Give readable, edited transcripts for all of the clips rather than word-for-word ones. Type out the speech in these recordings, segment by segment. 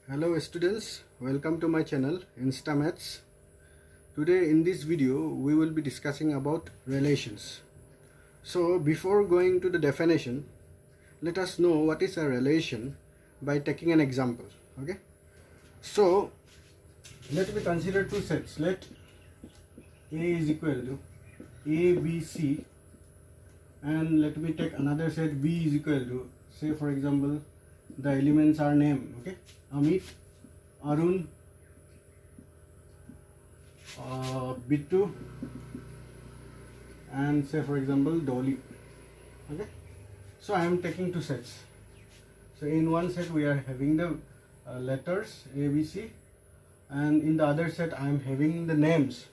Hello students, welcome to my channel InstaMaths. Today in this video we will be discussing about relations. So before going to the definition, let us know what is a relation by taking an example. Okay, so let me consider two sets. Let A is equal to A, B, C, and let me take another set B is equal to, say for example, the elements are named, okay, Amit, Arun, Bittu, and say for example Dolly. Okay, so I am taking two sets. So in one set we are having the letters A, B, C, and in the other set I am having the names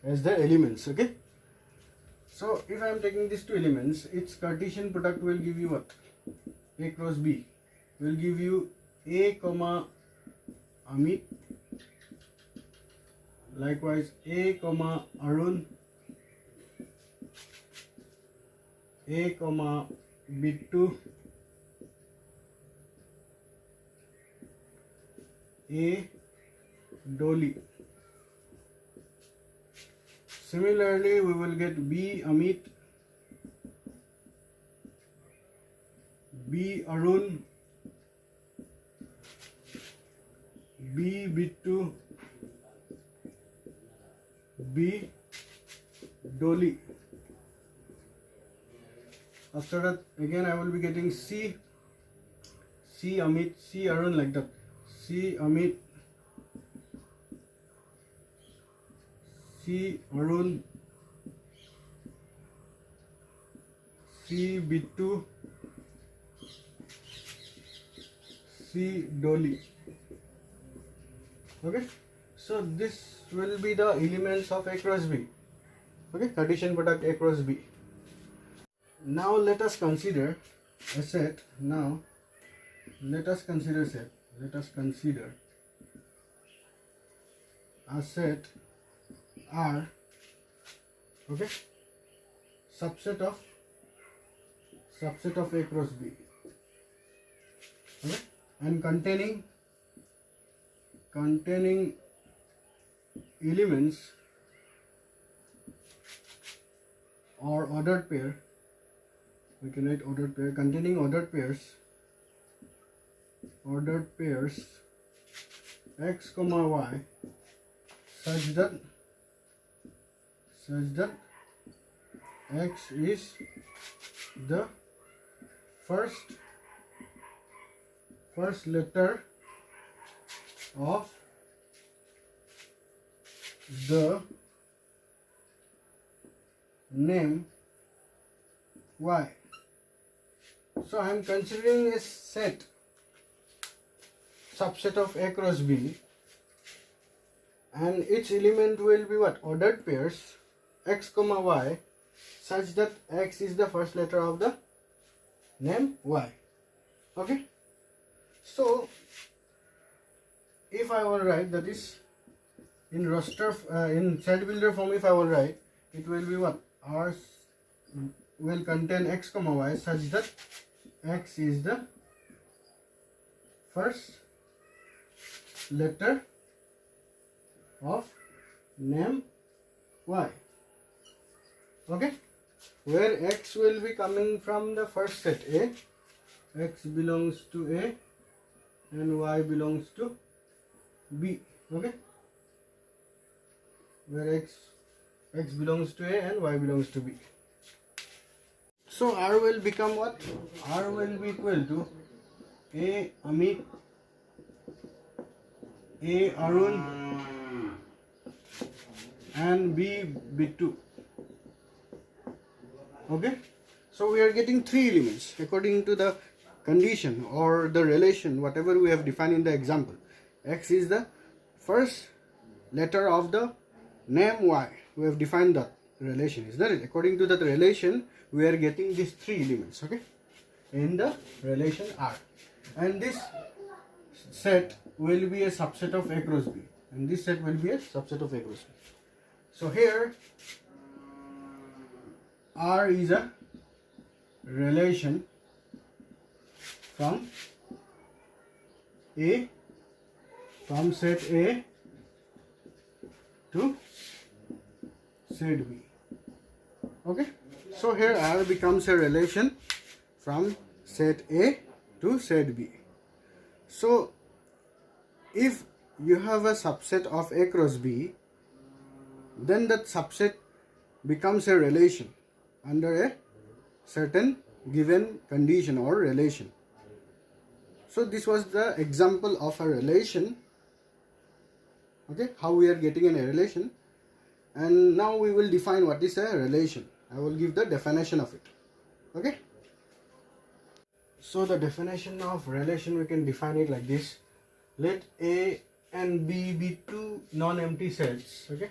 as the elements. Okay, so if I am taking these two elements, its Cartesian product will give you what? A cross B will give you A comma Amit, likewise A comma Arun, A comma Bittu, A Dolly. Similarly, we will get B Amit, B Arun, B Bittu, B Dolly. After that, again I will be getting C Amit, C Arun, like that. C Amit, C Arun, C Bittu, C Dolly. Okay, so this will be the elements of A cross B. Okay, Cartesian product A cross B. Now let us consider a set. Now let us consider set. Let us consider a set R. Okay, subset of A cross B. Okay, and containing elements or ordered pair. We can write ordered pair containing ordered pairs x comma y such that x is the first letter of the name y. So I am considering a set subset of A cross B, and its element will be what? Ordered pairs x comma y such that x is the first letter of the name y. Okay, so if I will write, that is in roster in child builder form, if I will write, it will be what? R will contain x comma y such that x is the first letter of name y. Okay, where x will be coming from the first set A, x belongs to A and y belongs to B. Okay, where x belongs to A and y belongs to B. So R will become what? R will be equal to A Amit, A Arun, and B Bittu. Okay, so we are getting three elements according to the condition or the relation, whatever we have defined in the example. X is the first letter of the name y. We have defined that relation, is that it? According to that relation, we are getting these three elements, okay, in the relation R, and this set will be a subset of A cross B, and this set will be a subset of A cross B. So here R is a relation from A from set A to set B. Okay, so here R becomes a relation from set A to set B. So if you have a subset of A cross B, then that subset becomes a relation under a certain given condition or relation. So this was the example of a relation. Okay, how we are getting in a relation, and now we will define what is a relation. I will give the definition of it. Okay, so the definition of relation, we can define it like this. Let A and B be two non-empty sets. Okay,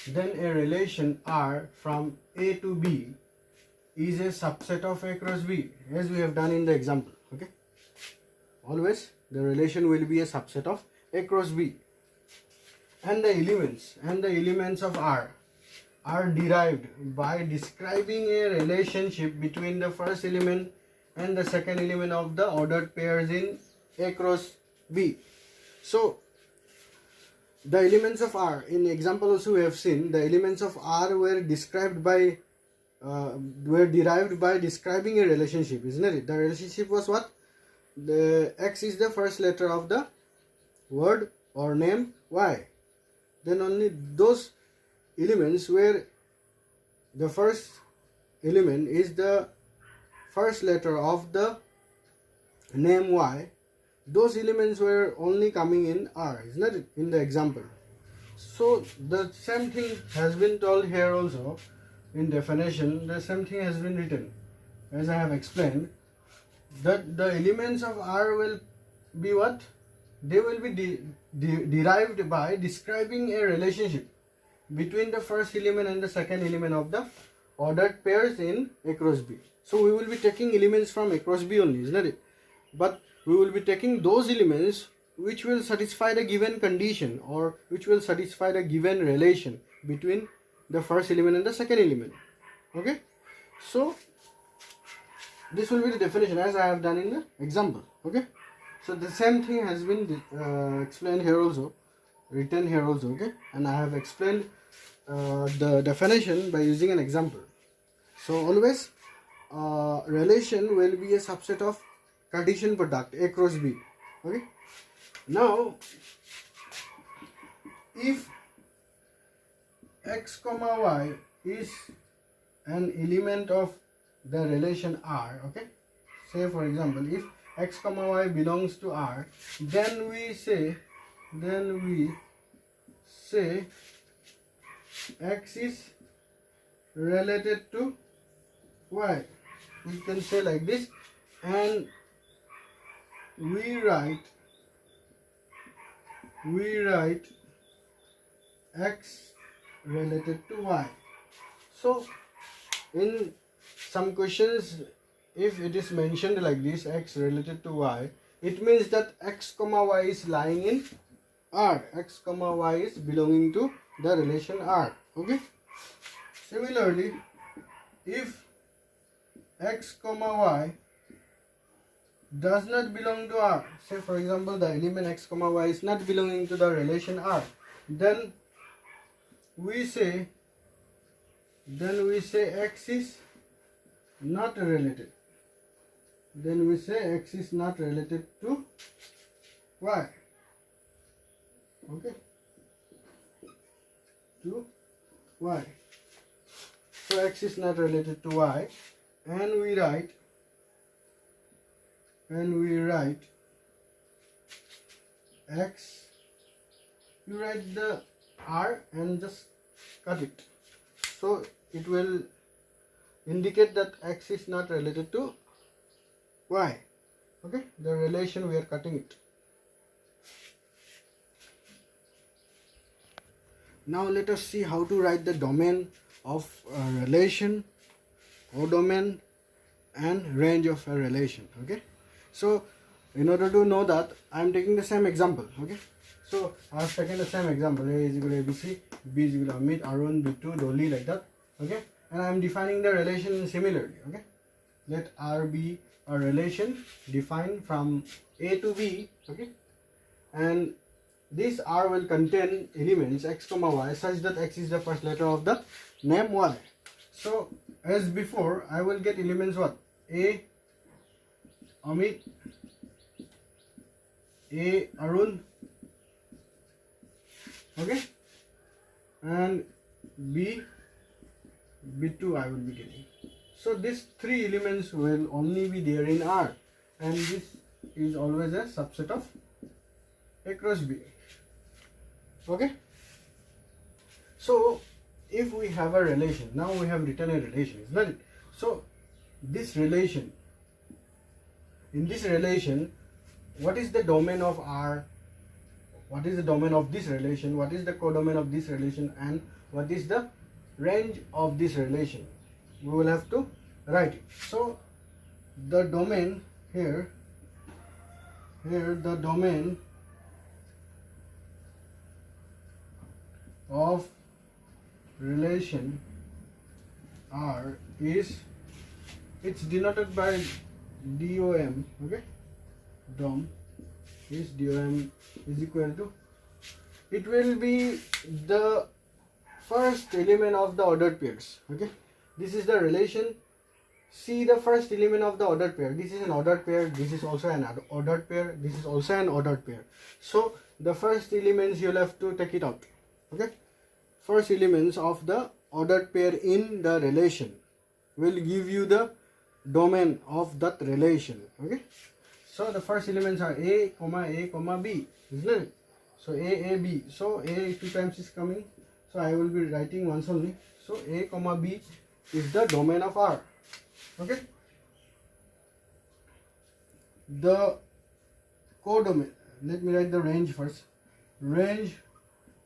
then a relation R from A to B is a subset of A cross B, as we have done in the example. Okay, always the relation will be a subset of A cross B, and the elements of R are derived by describing a relationship between the first element and the second element of the ordered pairs in A cross B. So the elements of R, in example also we have seen, the elements of R were derived by describing a relationship, isn't it? The relationship was what? The X is the first letter of the word or name Y. Then only those elements where the first element is the first letter of the name Y, those elements were only coming in R, isn't it, in the example? So the same thing has been told here also in definition. The same thing has been written, as I have explained, that the elements of R will be what? They will be derived by describing a relationship between the first element and the second element of the ordered pairs in A cross B. So we will be taking elements from A cross B only, isn't it? But we will be taking those elements which will satisfy the given condition, or which will satisfy the given relation between the first element and the second element. Okay, so this will be the definition as I have done in the example. Okay, so the same thing has been explained here also, written here also. Okay, and I have explained the definition by using an example. So always relation will be a subset of Cartesian product A cross B. Okay, now if x comma y is an element of the relation R, okay, say for example, if x comma y belongs to R, then we say x is related to y. We can say like this, and we write x related to y. So in some questions, if it is mentioned like this, x related to y, it means that x comma y is lying in R. X comma y is belonging to the relation R. Okay, similarly, if x comma y does not belong to R, say for example the element x comma y is not belonging to the relation R, then we say x is not related. Then we say x is not related to y. Okay, to y. So x is not related to y, and we write x, you write the R and just cut it, so it will indicate that x is not related to y. Okay, the relation we are cutting it. Now let us see how to write the domain of a relation, codomain, and range of a relation. Okay, so in order to know that, I am taking the same example. Okay, so I have taken the same example: A is equal to ABC, B is equal to Amit, R1, B2, Dolly, like that. Okay, and I am defining the relation similarly. Okay, let R be a relation defined from A to B. Okay, and this R will contain elements x comma y such that x is the first letter of the name y. So as before, I will get elements what? A Amit, A Arun, okay, and B2 I will be getting. So these three elements will only be there in R, and this is always a subset of A cross B. Okay. So if we have a relation, now we have written a relation, isn't it? So this relation, in this relation, what is the domain of R? What is the domain of this relation? What is the codomain of this relation? And what is the range of this relation? We will have to write it. So the domain here the domain of relation R is, it's denoted by DOM, okay, DOM is DOM is equal to, it will be the first element of the ordered pairs, okay. This is the relation. See the first element of the ordered pair. This is an ordered pair, this is also an ordered pair, this is also an ordered pair. So the first elements you'll have to take it out, okay. First elements of the ordered pair in the relation will give you the domain of that relation, okay. So the first elements are A, B, isn't it? So A, B. So A 2 times is coming, so I will be writing once only. So A, B is the domain of R, okay. The codomain, let me write the range first. Range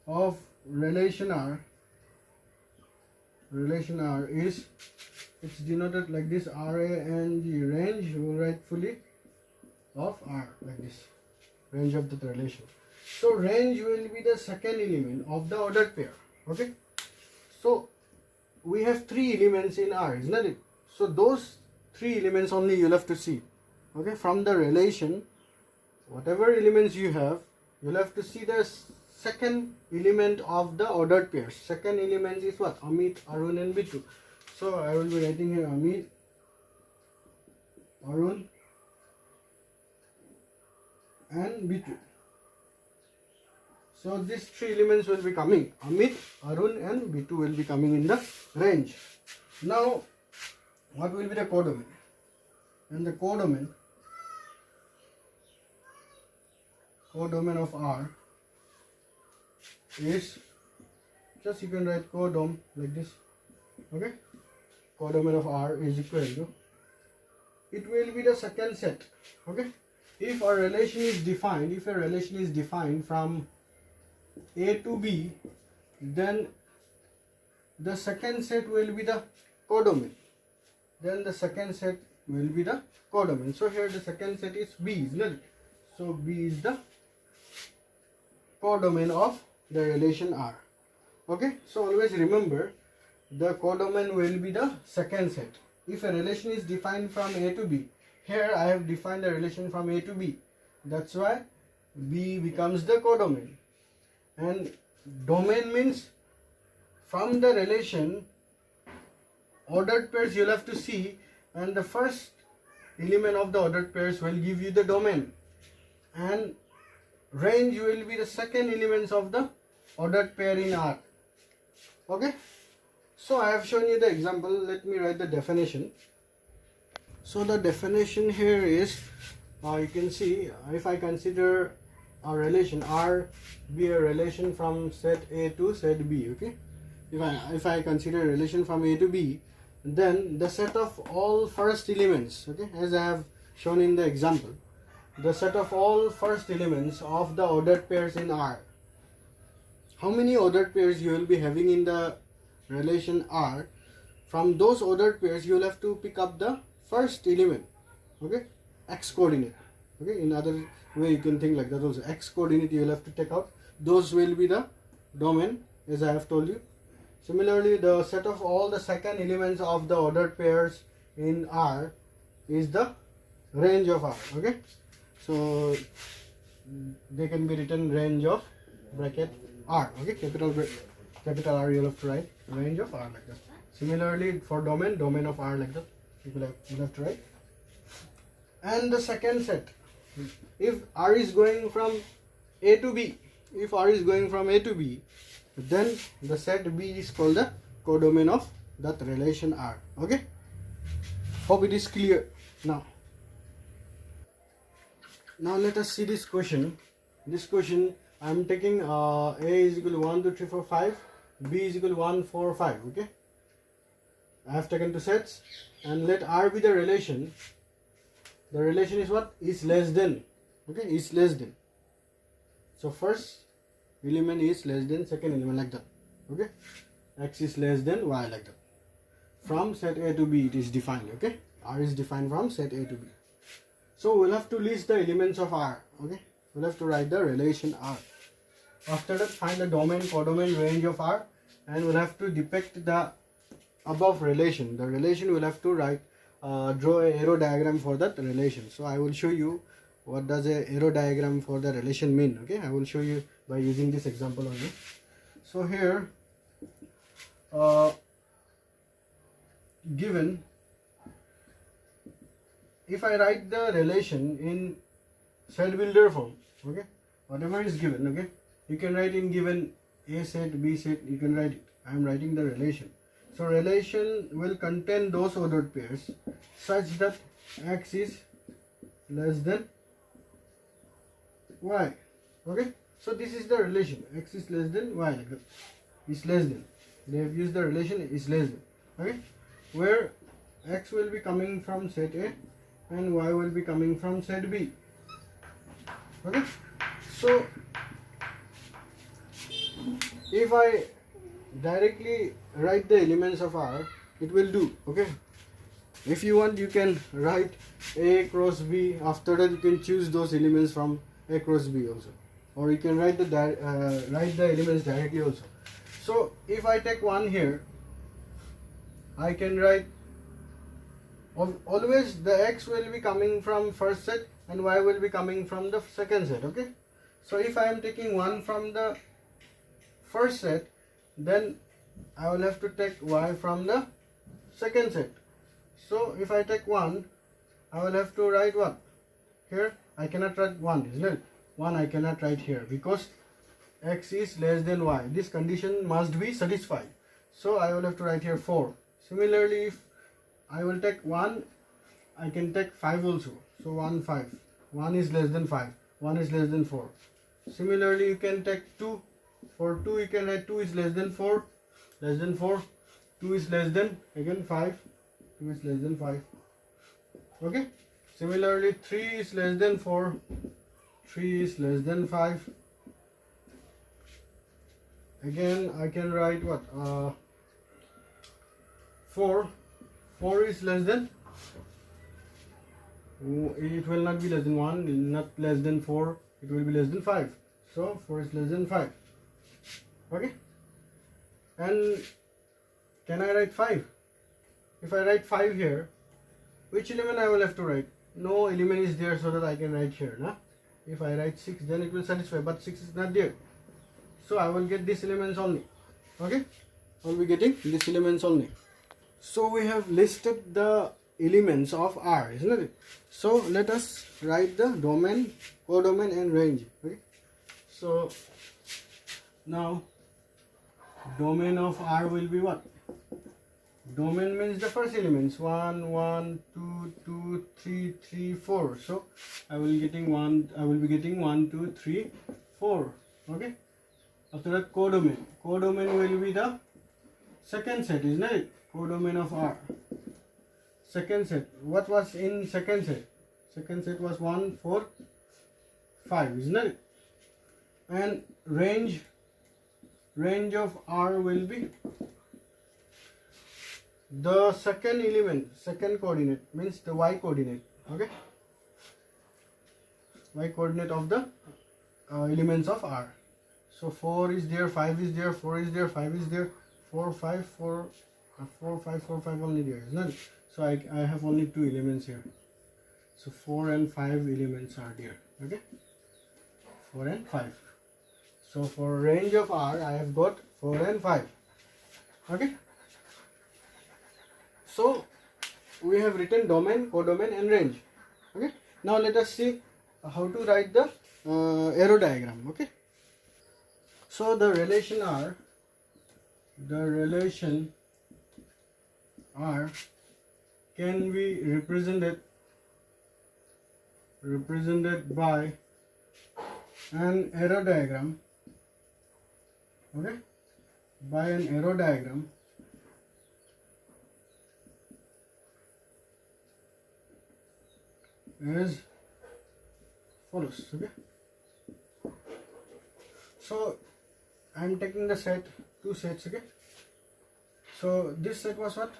of relation R is, it's denoted like this, range, range, we will write fully of R like this, range of the relation. So range will be the second element of the ordered pair, okay. So we have three elements in R, isn't it? So those three elements only you'll have to see, okay. From the relation, whatever elements you have, you'll have to see the second element of the ordered pairs. Second element is what? Amit, Arun and B2. So I will be writing here Amit, Arun and B2. So these three elements will be coming. Amit, Arun and B2 will be coming in the range. Now what will be the codomain? And the codomain of R is, just you can write codom like this, okay. Codomain of R is equal to, it will be the second set, okay. If a relation is defined, from A to B, then the second set will be the codomain. So here the second set is B, isn't it? So B is the codomain of the relation R, okay. So always remember, the codomain will be the second set. If a relation is defined from A to B, here I have defined a relation from A to B, that's why B becomes the codomain. And domain means from the relation, ordered pairs you'll have to see, and the first element of the ordered pairs will give you the domain, and range will be the second elements of the ordered pair in R, okay. So I have shown you the example. Let me write the definition. So the definition here is, you can see, if I consider a relation R be a relation from set A to set B, okay. If I consider a relation from A to B, then the set of all first elements, okay, as I have shown in the example, the set of all first elements of the ordered pairs in R. How many ordered pairs you will be having in the relation R? From those ordered pairs you will have to pick up the first element, okay, x coordinate, okay. In other way you can think like that also, x coordinate you will have to take out. Those will be the domain, as I have told you. Similarly, the set of all the second elements of the ordered pairs in R is the range of R, okay. So they can be written range of bracket R. Okay, capital R, you'll have to write range of R like that. Similarly for domain of R like that, you'll have to write. And the second set, if R is going from A to B, if R is going from A to B, then the set B is called the codomain of that relation R. Okay, hope it is clear now. Now let us see this question. This question I am taking A is equal to 1, 2, 3, 4, 5, B is equal to 1, 4, 5. Okay, I have taken two sets, and let R be the relation. The relation is what? Is less than. Okay, is less than. So first element is less than second element like that. Okay, X is less than Y like that. From set A to B it is defined. Okay, R is defined from set A to B. So we'll have to list the elements of R. Okay, we'll have to write the relation R. After that, find the domain, codomain, range of R, and we'll have to depict the above relation. The relation we'll have to write, draw a arrow diagram for that relation. So I will show you what does a arrow diagram for the relation mean. Okay, I will show you by using this example only. So here, given, if I write the relation in set builder form, okay, whatever is given, okay, you can write in given A set, B set, you can write it. I am writing the relation. So relation will contain those ordered pairs such that X is less than Y. Okay, so this is the relation. X is less than Y, like that. Is less than. They have used the relation is less than. Okay, where X will be coming from set A and Y will be coming from set B. Okay, so if I directly write the elements of R, it will do. Okay, if you want, you can write A cross B. After that, you can choose those elements from A cross B also, or you can write the elements directly also. So if I take 1 here, I can write always the X will be coming from first set and Y will be coming from the second set. Okay, so if I am taking 1 from the first set, then I will have to take Y from the second set. So if I take 1, I will have to write what? Here I cannot write 1, isn't it? 1 I cannot write here because X is less than Y. This condition must be satisfied. So I will have to write here 4. Similarly, if I will take 1, I can take 5 also. So 1, 5. 1 is less than 5. 1 is less than 4. Similarly, you can take 2. For 2, you can write 2 is less than 4. Less than 4. 2 is less than, again 5. 2 is less than 5. Okay. Similarly, 3 is less than 4. 3 is less than 5. Again, I can write what? 4. 4 is less than, it will not be less than 1, not less than 4, it will be less than 5. So 4 is less than 5. Okay, and can I write 5? If I write 5 here, which element I will have to write? No element is there, so that I can write here. Nah? If I write 6, then it will satisfy, but 6 is not there, so I will get these elements only. Okay, I will be getting these elements only. So we have listed the elements of R, isn't it? So let us write the domain, codomain and range. Okay, so now domain of R will be what? Domain means the first elements 1, 1, 2, 2, 3, 3, 4. So I will be getting 1, 2, 3, 4. Okay. After that, codomain. Codomain will be the second set, isn't it? Codomain of R. Second set. What was in second set? Second set was 1, 4, 5, isn't it? And range of R will be the second element, second coordinate, means the Y coordinate. Okay, Y coordinate of the elements of R. So 4 is there, 5 is there, 4 is there, 5 is there, 4, 5, 4, 4, 5, 4, 5 only there, isn't it? So I have only 2 elements here. So 4 and 5 elements are there. Okay, 4 and 5. So for range of R, I have got 4 and 5. Okay. So we have written domain, codomain and range. Okay. Now let us see how to write the arrow diagram. Okay. So the relation R can be represented by an arrow diagram. Okay, by an arrow diagram as follows. Okay, so I am taking the set, two sets. Okay, so this set was what?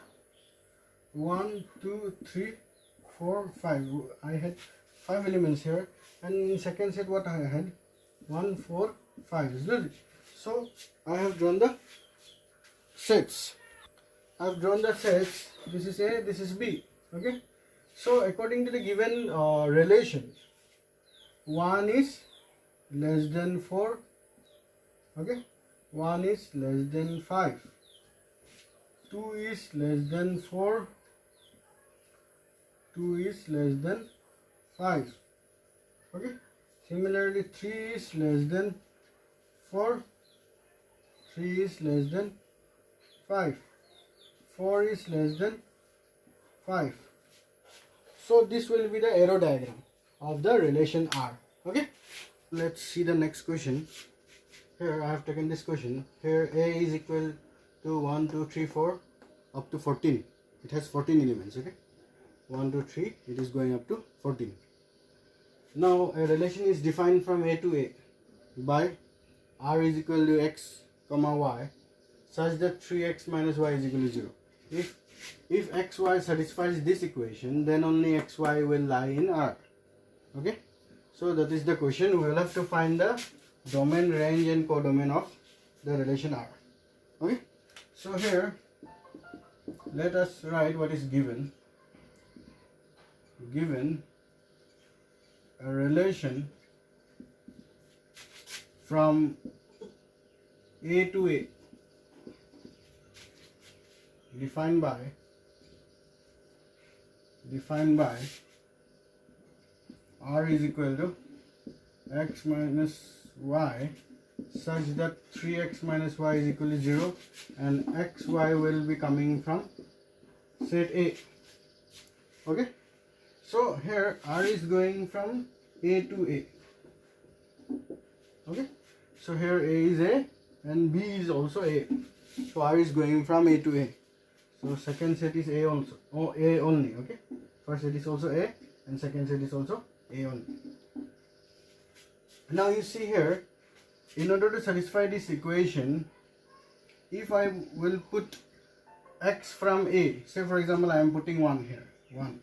1, 2, 3, 4, 5. I had 5 elements here, and in second set what I had? 1, 4, 5, isn't it? So I have drawn the sets. I have drawn the sets. This is A, this is B. Okay. So according to the given relation, 1 is less than 4. Okay. 1 is less than 5. 2 is less than 4. 2 is less than 5. Okay. Similarly, 3 is less than 4. 3 is less than 5. 4 is less than 5. So this will be the arrow diagram of the relation R. Okay. Let's see the next question. Here I have taken this question. Here A is equal to 1, 2, 3, 4 up to 14. It has 14 elements. Okay. 1, 2, 3. It is going up to 14. Now a relation is defined from A to A by R is equal to X comma Y such that 3x minus y is equal to 0. If xy satisfies this equation, then only xy will lie in R. Okay. So that is the question. We will have to find the domain, range and codomain of the relation R. Okay. So here let us write what is given. Given a relation from A to A defined by R is equal to x minus y such that 3x minus y is equal to 0 and xy will be coming from set A. Okay. So here R is going from A to A. Okay. So here A is A and B is also A. So R is going from A to A. So second set is A also. Oh, A only. Okay. First set is also A and second set is also A only. Now you see here, in order to satisfy this equation, if I will put x from A, say for example I am putting 1 here. 1.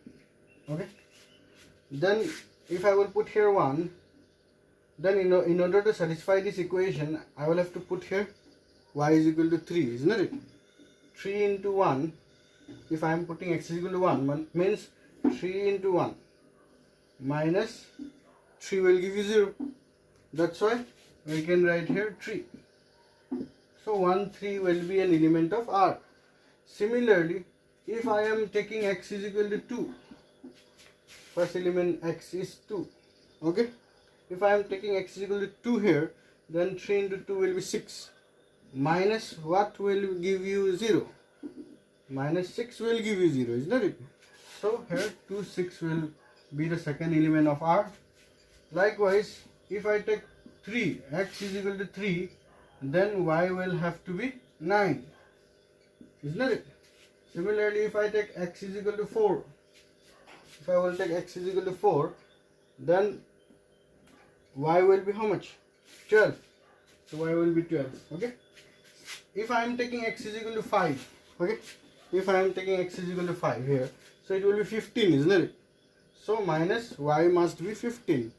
Okay. Then if I will put here 1, then in order to satisfy this equation, I will have to put here y is equal to 3, isn't it? 3 into 1, if I am putting x is equal to 1 means 3 into 1 minus 3 will give you 0. That's why we can write here 3. So 1, 3 will be an element of R. Similarly, if I am taking x is equal to 2, first element x is 2. Okay. If I am taking x is equal to 2 here, then 3 into 2 will be 6. Minus what will give you 0? Minus 6 will give you 0, isn't it? So here 2, 6 will be the second element of R. Likewise, if I take 3, x is equal to 3, then y will have to be 9, isn't it? Similarly, if I take x is equal to 4, if I will take x is equal to 4, then y will be how much? 12. So y will be 12. Okay. If I am taking x is equal to 5, okay. If I am taking x is equal to 5 here, so it will be 15, isn't it? So minus y must be 15.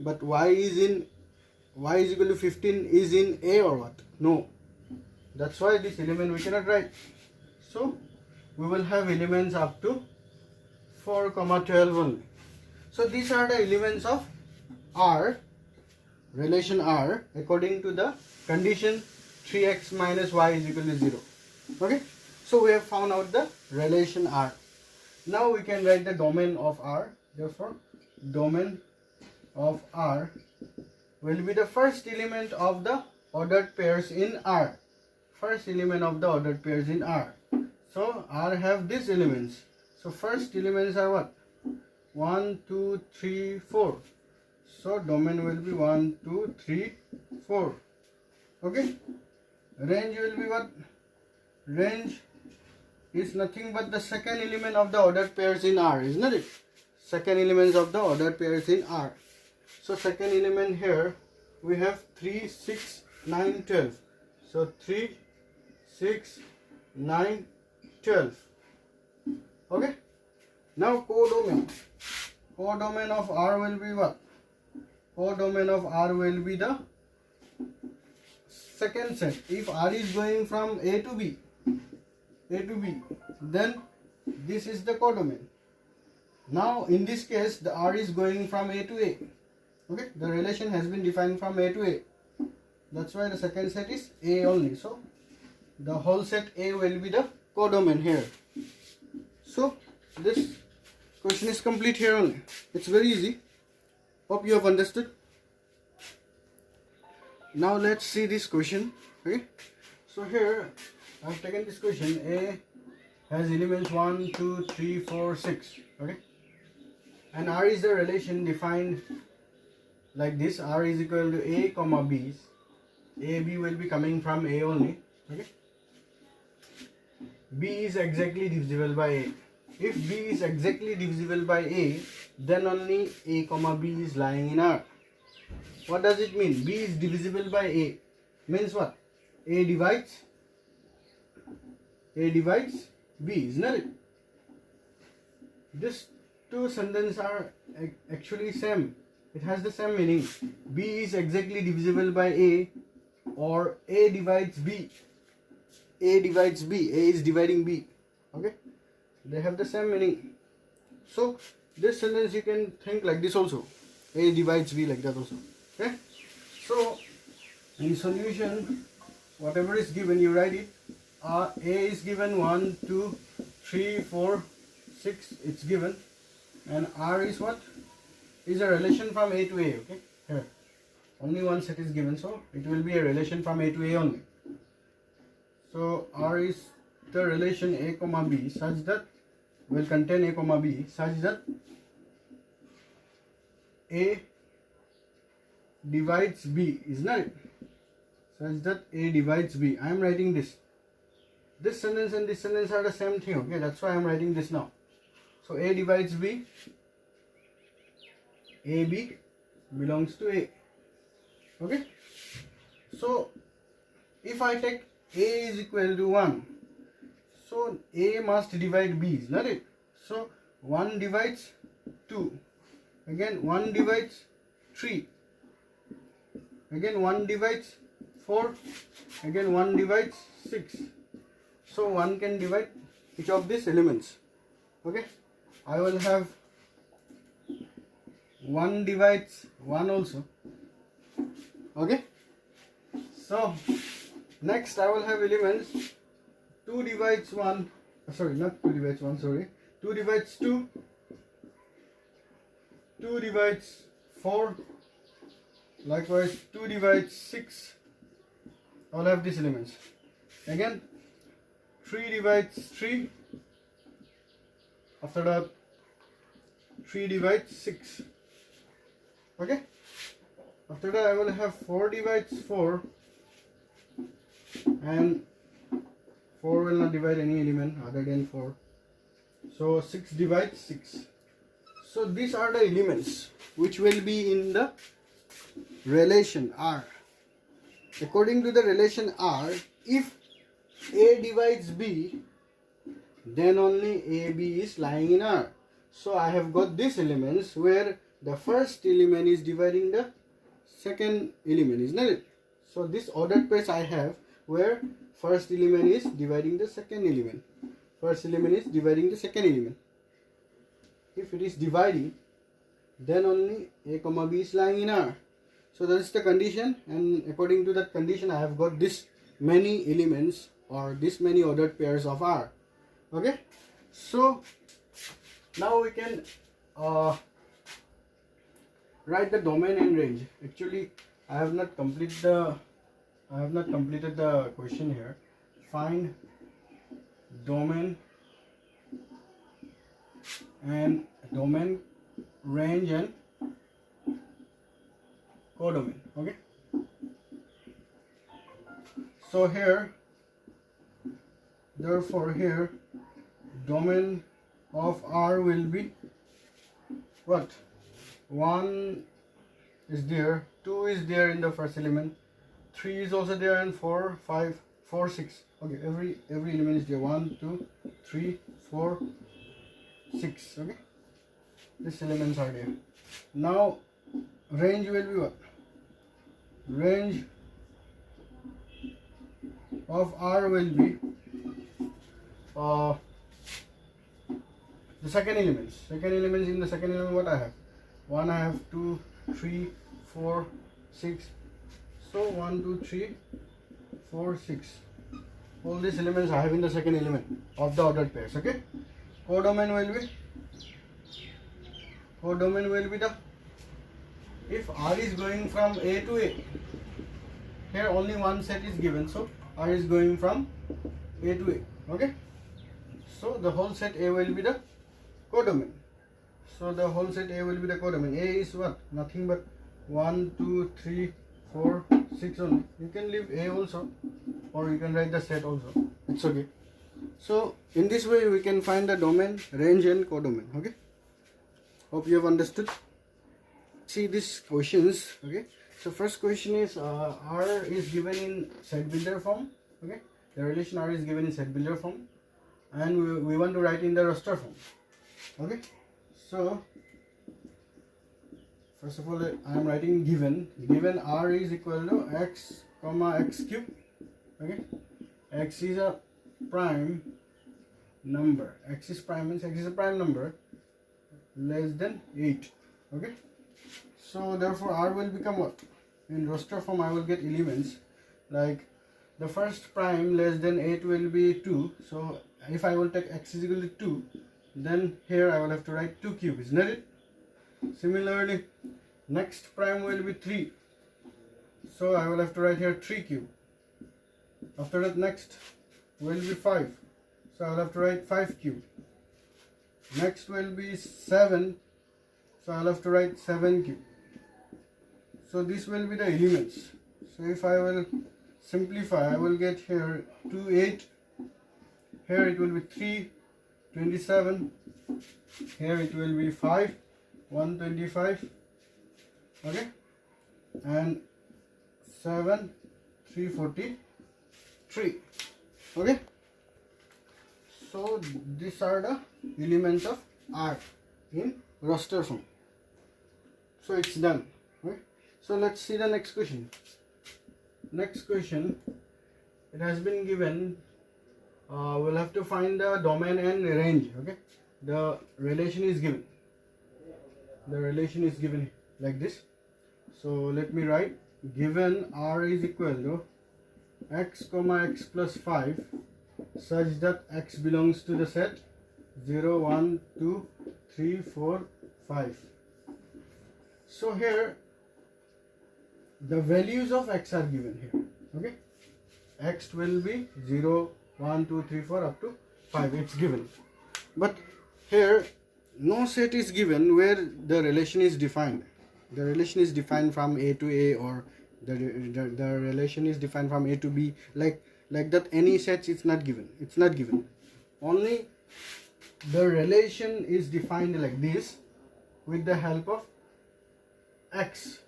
But y is equal to 15 is in A or what? No. That's why this element we cannot write. So we will have elements up to 4, 12 only. So these are the elements of R relation R according to the condition 3x minus y is equal to 0. Okay, so we have found out the relation R. Now we can write the domain of R. Therefore, domain of R will be the first element of the ordered pairs in R. First element of the ordered pairs in R. So R have these elements. So first elements are what? 1, 2, 3, 4. So domain will be 1, 2, 3, 4. Okay. Range will be what? Range is nothing but the second element of the ordered pairs in R, isn't it? Second elements of the ordered pairs in R. So second element here we have 3, 6, 9, 12. So 3, 6, 9, 12. Okay. Now codomain. Codomain of R will be what? Codomain of R will be the second set. If R is going from A to B, then this is the codomain. Now in this case the R is going from A to A. Okay, the relation has been defined from A to A. That's why the second set is A only. So the whole set A will be the codomain here. So this question is complete here only. It's very easy. Hope you have understood. Now let's see this question. Okay, so here I have taken this question. A has elements 1, 2, 3, 4, 6. Okay, and R is the relation defined like this. R is equal to A comma B. A, B will be coming from A only. Okay, B is exactly divisible by A. If B is exactly divisible by A, then only A comma B is lying in R. What does it mean? B is divisible by A. Means what? A divides B, isn't it? These two sentences are actually same. It has the same meaning. B is exactly divisible by A, or A divides B. A divides B. A is dividing B. Okay? They have the same meaning. So this sentence you can think like this also. A divides B, like that also. Okay? So in solution, whatever is given, you write it. A is given 1, 2, 3, 4, 6. It's given, and R is what? Is a relation from A to A. Okay? Here only one set is given, so it will be a relation from A to A only. So R is the relation A comma B such that will contain A comma B such that A divides B, isn't it? Such that A divides B. I am writing this. This sentence and this sentence are the same thing. Okay, that's why I am writing this now. So A divides B. AB belongs to A. Okay. So if I take A is equal to 1, so A must divide B, isn't it? So 1 divides 2. Again 1 divides 3. Again 1 divides 4. Again 1 divides 6. So 1 can divide each of these elements. Okay. I will have 1 divides 1 also. Okay. So next I will have elements 2 divides 1. Sorry, not 2 divides 1. Sorry. 2 divides 2. 2 divides 4. Likewise 2 divides 6. I will have these elements. Again 3 divides 3. After that 3 divides 6. Okay. After that I will have 4 divides 4, and 4 will not divide any element other than 4. So 6 divides 6. So these are the elements which will be in the relation R. According to the relation R, if A divides B, then only AB is lying in R. So I have got these elements where the first element is dividing the second element, isn't it? So this ordered pairs I have where first element is dividing the second element. First element is dividing the second element. If it is dividing, then only A comma B is lying in R. So that is the condition, and according to that condition I have got this many elements or this many ordered pairs of R. Okay, so now we can write the domain and range. Actually I have not completed the question here. Find domain and range and codomain. Okay, so here, therefore here domain of R will be what? 1 is there, 2 is there in the first element, 3 is also there, and 4, 5, 4, 6. Okay, every element is there. 1, 2, 3, 4, 6. Okay, these elements are there. Now range will be what? Range of R will be the second elements. In the second element, what I have? 1, I have 2, 3, 4, 6. So 1, 2, 3, 4, 6. All these elements I have in the second element of the ordered pairs. Okay. Codomain will be the, if R is going from A to A, here only one set is given, so R is going from A to A. Okay, so the whole set A will be the codomain. So the whole set A will be the codomain. A is what? Nothing but 1, 2, 3, 4, 6 only. You can leave A also, or you can write the set also. It's okay. So in this way we can find the domain, range and codomain. Okay, hope you have understood. See these questions. Okay, so first question is R is given in set builder form. Okay, the relation R is given in set builder form, and we want to write in the raster form. Okay, so first of all I am writing given R is equal to x comma x cube. Okay, x is a prime number. X is prime means x is a prime number less than 8. Okay, so therefore R will become what? In raster form I will get elements like the first prime less than 8 will be 2. So if I will take x is equal to 2, then here I will have to write 2 cube, isn't it? Similarly, next prime will be 3, so I will have to write here 3 cube. After that, next will be 5, so I will have to write 5 cube. Next will be 7, so I will have to write 7 cube. So this will be the elements. So if I will simplify, I will get here 2, 8, here it will be 3, 27, here it will be 5, 125, okay, and 7, 343. Okay, so these are the elements of R in raster form. So it's done. Okay, so let's see the next question. Next question, it has been given, we'll have to find the domain and range. Okay, the relation is given. The relation is given like this. So let me write, given R is equal to x comma x plus 5 such that x belongs to the set 0, 1, 2, 3, 4, 5. So here the values of x are given here. Okay, x will be 0, 1, 2, 3, 4 up to 5. It's given, but here no set is given where the relation is defined. The relation is defined from A to A, or the relation is defined from A to B, like that. Any sets, it's not given. It's not given. Only the relation is defined like this with the help of x,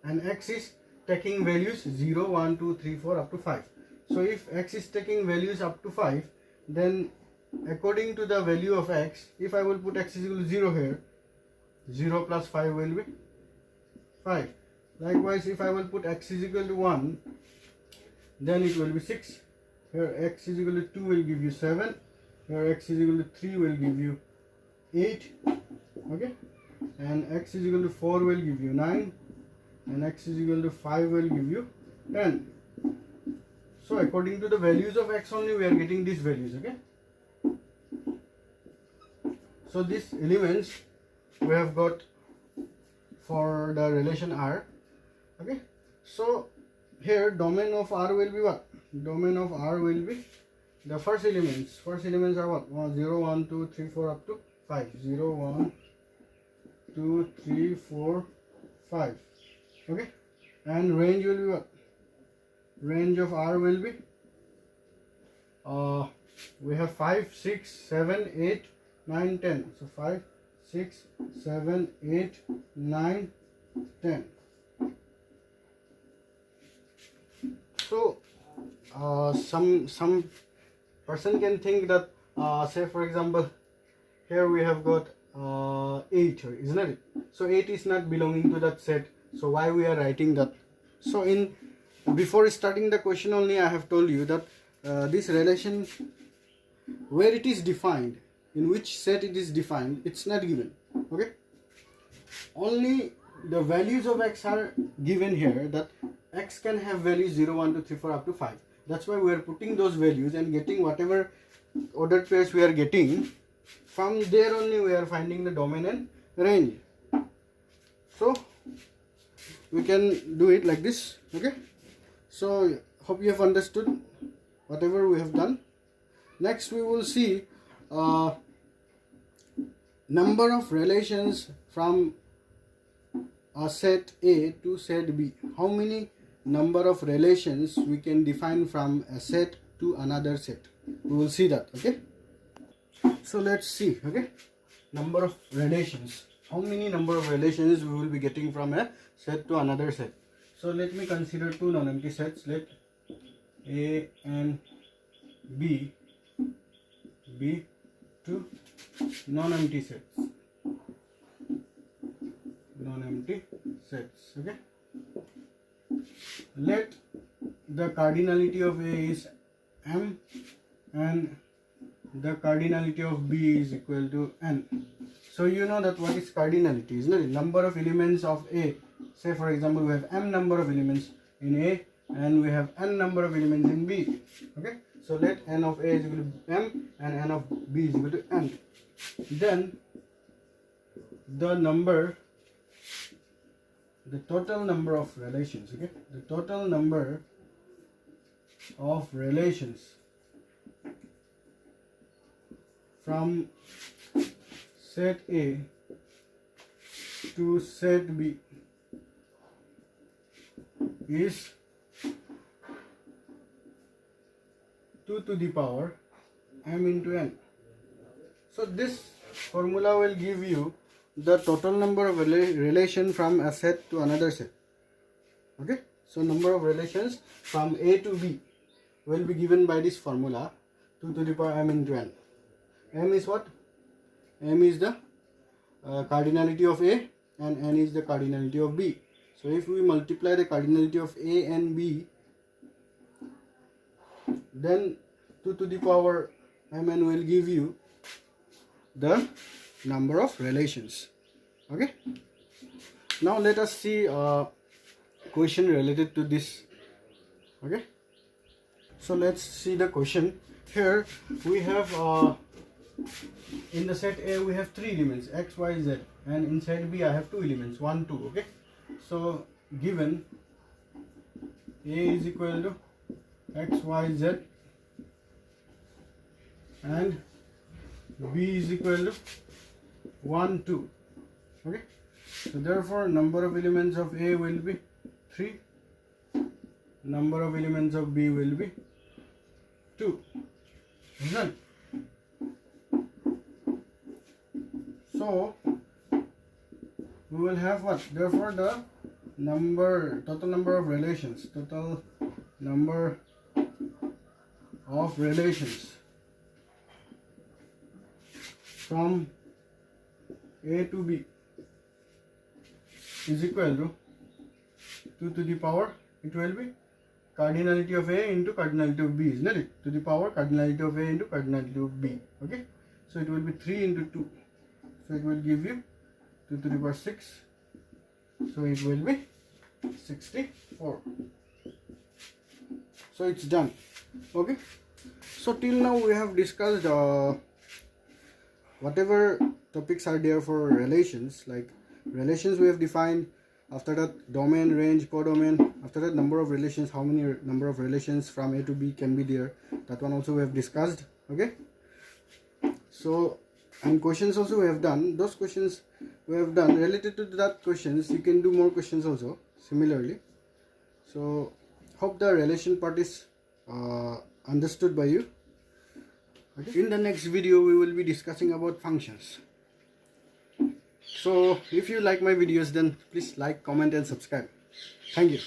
and x is taking values 0, 1, 2, 3, 4 up to 5. So if x is taking values up to 5, then according to the value of x, if I will put x is equal to 0 here, 0 plus 5 will be 5. Likewise, if I will put x is equal to 1, then it will be 6. Here x is equal to 2 will give you 7. Here x is equal to 3 will give you 8. Okay, and x is equal to 4 will give you 9. and x is equal to 5 will give you 10. So according to the values of x only we are getting these values. Okay, so these elements we have got for the relation R. Okay, so here domain of R will be what? Domain of R will be the first elements. First elements are what? 0, 1, 2, 3, 4 up to 5. 0, 1, 2, 3, 4, 5. Okay, and range will be what? Range of R will be we have 5, 6, 7, 8, 9, 10. So 5, 6, 7, 8, 9, 10. So some person can think that say for example here we have got 8, isn't it? So 8 is not belonging to that set. So why we are writing that? So before starting the question only I have told you that this relation where it is defined, in which set it is defined, it's not given. Okay, only the values of x are given here, that x can have values 0, 1, 2, 3, 4 up to 5. That's why we are putting those values and getting whatever ordered pairs we are getting. From there only we are finding the domain and range. So we can do it like this. Okay, so hope you have understood whatever we have done. Next we will see number of relations from a set A to set B. How many number of relations we can define from a set to another set? We will see that. Okay, so let's see. Okay, number of relations. How many number of relations we will be getting from a set to another set? So let me consider two non-empty sets. Let A and B be two non-empty sets. Non-empty sets. Okay. Let the cardinality of A is M and the cardinality of B is equal to N. So you know that what is cardinality, isn't it? Number of elements of A. Say for example we have M number of elements in A and we have N number of elements in B. Okay, so let N of A is equal to M and N of B is equal to N. Then the total number of relations. Okay, the total number of relations from set A to set B is 2 to the power m into n. So this formula will give you the total number of relation from a set to another set. Okay, so number of relations from A to B will be given by this formula, 2 to the power m into n. M is what? M is the cardinality of A and n is the cardinality of B. So if we multiply the cardinality of A and B, then 2 to the power mn will give you the number of relations. Okay, now let us see a question related to this. Okay, so let's see the question. Here we have in the set A we have 3 elements x, y, z, and in set B I have 2 elements 1, 2. Okay, so given A is equal to x, y, z and B is equal to 1, 2. Okay, so therefore number of elements of A will be 3, number of elements of B will be 2. Isn't it? So we will have what? Therefore the total number of relations from A to B is equal to 2 to the power, it will be cardinality of A into cardinality of B, isn't it? To the power cardinality of A into cardinality of B. Okay, so it will be 3 into 2, so it will give you 2 to the power 6, so it will be 64. So it's done. Okay, so till now we have discussed whatever topics are there for relations. Like relations we have defined, after that domain, range, codomain, after that number of relations, how many number of relations from A to B can be there, that one also we have discussed. Okay, so and questions also we have done. Those questions we have done related to that questions, you can do more questions also similarly. So hope the relation part is understood by you. Okay. In the next video we will be discussing about functions. So if you like my videos, then please like, comment and subscribe. Thank you.